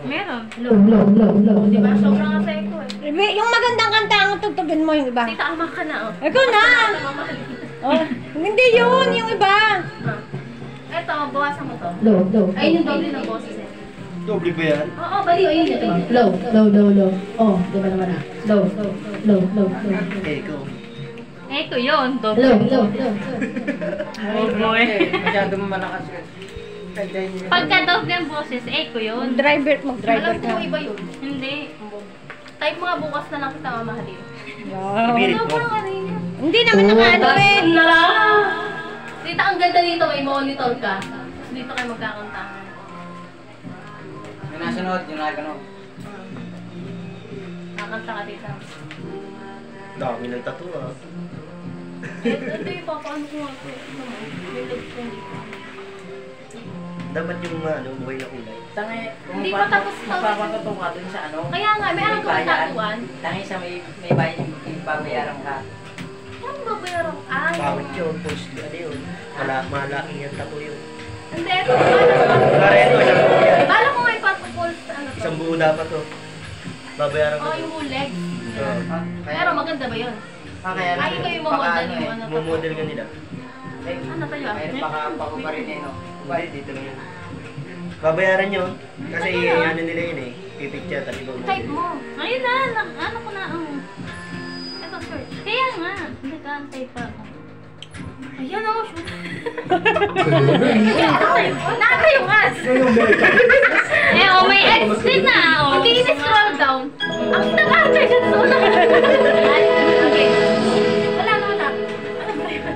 Meron. Low. Diba? Sobrang nga sa echo eh. Yung magandang kanta ang tugtugin mo yung iba. Tita, ama ka na oh. Ikaw na! Oh, hindi yun, yung iba. Eto, bawasan mo to. Low. Ayun yung doble ng boses eh. Doble ba yan? Oo, bali. Ayun yun. Low. Oh, di ba naman ah? Low. Echo. Echo yun, doble. Low. Oh boy. Masyado malakas yun. Pagka doble ang boses, echo yun. Mag-driver Alam ka. ko iba yun. Hindi. Type mga bukas na lang kita mamahalin. Wow. Ibirit Ano mo. ba rin yan? Hindi naman nakano eh. Tita, ang ganda dito, may monitor ka. Dito kayo magkakantahan. Yung nasunod, yung nakakanood. Kakanta ka, tita. Dami ng tattoo ah. Ito yung papaano ko nga ito. May legs ko dito. Dapat yung buhay na kulay. Tangi, Hindi pa tapos to. magpapatuto ka dun sa ano. Kaya nga, may alam ka bayad. tatuan. Tangi sa may bayan yung babayaran ka. Ano ba bayaran? Ay. Pawit yun, post ano yun. Malaking yung tattoo yun. Hindi, ito. Bala Pareto, isang buo yan. ko may patupol sa ano to. Isang buo dapat to. Babayaran ko Oo, to. yung whole legs. Oo. Pero maganda ba yun? Kaya Ay, ikaw yung mamodel yung ano to. Mumodel nga nila. Ano tayo ah? Ay, baka pa rin eh, no? Hindi, dito lang yun. Babayaran yun. Kasi ano nila yun eh. Pipicture tapos ibang Type mo. Ayun na, ano ko na ang... Ito, search. Kaya nga. Hindi ka, type pa ako. Ayan ako, shoot. Nakata yung as. Oh, may X din na. Pag i-scroll down, ang nag-answer siya sa una. Okay. Wala. Ano ba yun?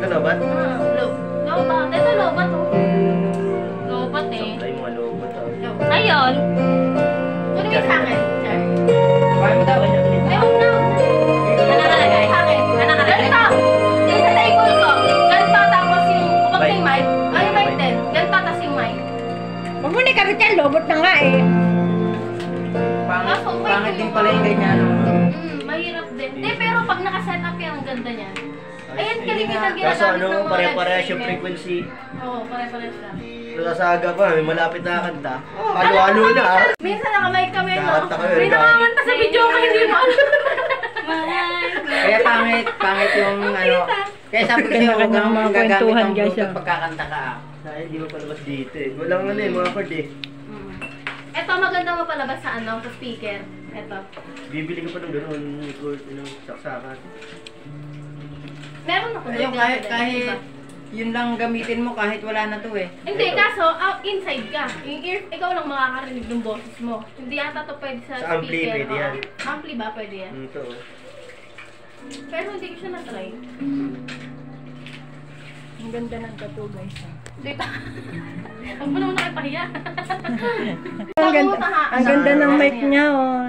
Lobat. Kalabat? Lobat. Ito, lobat oh. Lobat eh. Sablay mga lobo to. Ayun. Kunin mo yung sa akin, Char. Kaya mo daw. Ay, huwag na. Ano nakalagay? Sa akin. Ano nakalagay? Ganito. Yung sa table ko. Ganito tapos yung kapag yung mic. Ay, yung mic din. Ganito tapos yung mic. Huwag mo na kabit yan, lobot na nga eh. Pangit din pala yung ganyan. Mahirap din. Hindi, pero pag nakaset up yan, ang ganda niyan. Ayan, kalimitan Kaso ginagamit ng mga pare-parehas yung streamer. frequency. Oo, pare-parehas siya. Sa saga pa, may malapit na kanta. Halo-halo na ah. Minsan nakamay kami, no? Kakanta kami, May nakakanta sa video ko, hindi mo alam. Kaya pangit yung ano. Kaya sabi ko sa'yo, huwag kang Mga gagamit kwentuhan ng dyan Bluetooth siya. pagkakanta ka. Dahil di mo palabas dito eh. Walang mga chord eh. Ito, maganda mo palabas sa ano, sa speaker. Ito. Bibili ko pa ng gano'n, chord, saksakan. Meron ako. Ayun, kahit yun lang gamitin mo kahit wala na to eh. Hindi, kaso, inside ka. Yung ear, ikaw lang makakarinig ng boses mo. Hindi ata to pwede sa Sa ampli, speaker. pwede yan. Ampli ba? Pwede yan. Ito. Pero hindi ko siya na-try. Ang ganda ng tattoo guys. Dito. Huwag mo naman nakipahiya. Ang ganda ng mic niya oh.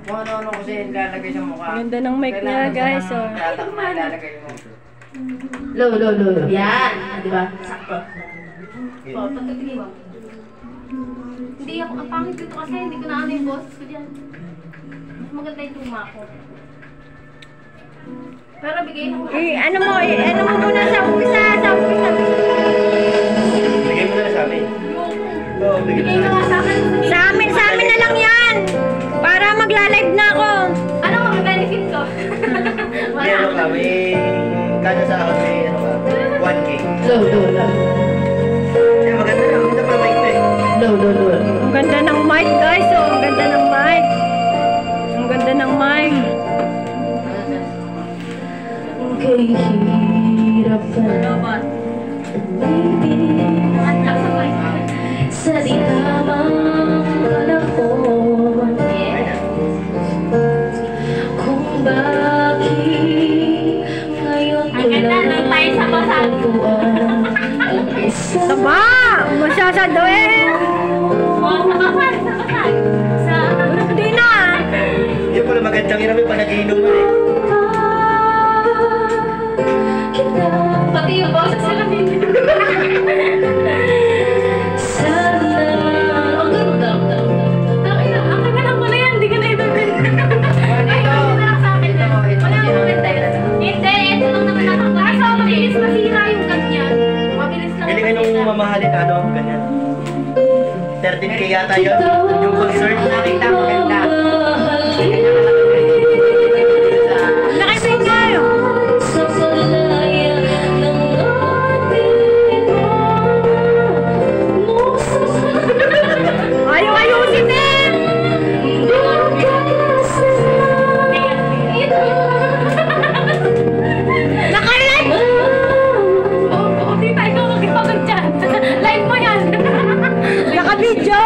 Kung ano-ano kasi ilalagay sa mukha. Ang ganda ng mic niya guys oh. Tatak na ilalagay mo. Low. Yan, di ba? Sakto. Oh, pagkatingin mo. Hindi ako, ang pangit dito kasi hindi ko na ano yung boses ko dyan. Mas maganda yung tuma ko. Pero bigay na ko. Ano mo muna sa umpisa. Bigay mo na sa amin. Oo, bigay Bigay mo mo na. nga sa akin. Sa amin na lang yan. Para magla-live na ako. Ano mga benefit ko? May ano ka, may kada sa akin may ano ka, 1K. Low. Eh, maganda na, maganda pa mic na eh. Low. Ang ganda ng mic guys oh. Ang ganda ng mic. Ang ganda ng mic. Okay, hirap ka Robot. na. At sa mic. Sa dihamang panahon, kung bakit ngayon ko Ang ganda lang ng tayo sa basag. ang isang Tama! Masyasado eh! Oh, sa basag. Sa... Hindi na! Yung pala magandang iramin pa nag-iinom mo eh. Pati yung boses sila din. Ang ganda. Ang ganda mo na yan, hindi ka na ibibili. Ay, hindi na lang sa akin. Wala akong maganda yun. Hindi, ito lang naman nakakita. Kaso, mabilis masira yung ganyan. Mabilis lang Hindi kayo nung mamahalin ano, ganyan. 13K yata yun. Yung concert. Nakita mo ganda. Ganyan ka lang. Nakipin tayo. Ayaw ayusin din. Nakalive. Hindi tayo mag-ipagod dyan. Live mo yan. Naka-video.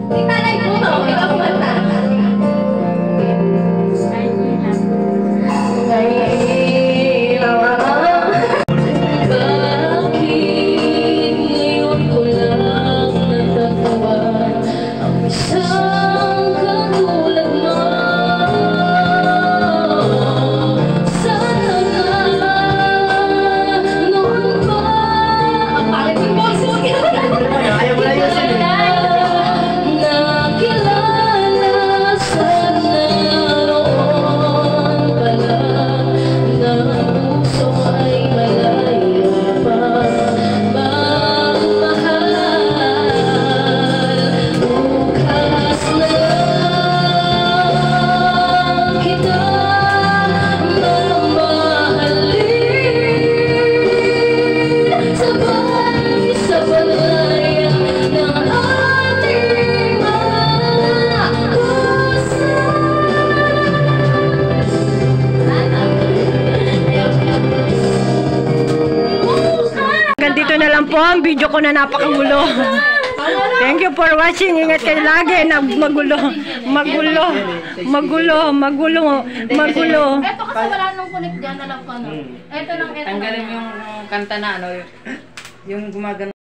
Tita, live mo to. Ikaw kumanta. Ayaw mo na yun. Dito na lang po ang video ko na napakagulo. Thank you for watching. Ingat kayo lagi na magulo. Magulo. Magulo. Magulo. Magulo. Ito kasi wala nang connect dyan. Alam ko na. Ito lang, ito. Tanggalin mo yung kanta na ano, yung gumagano.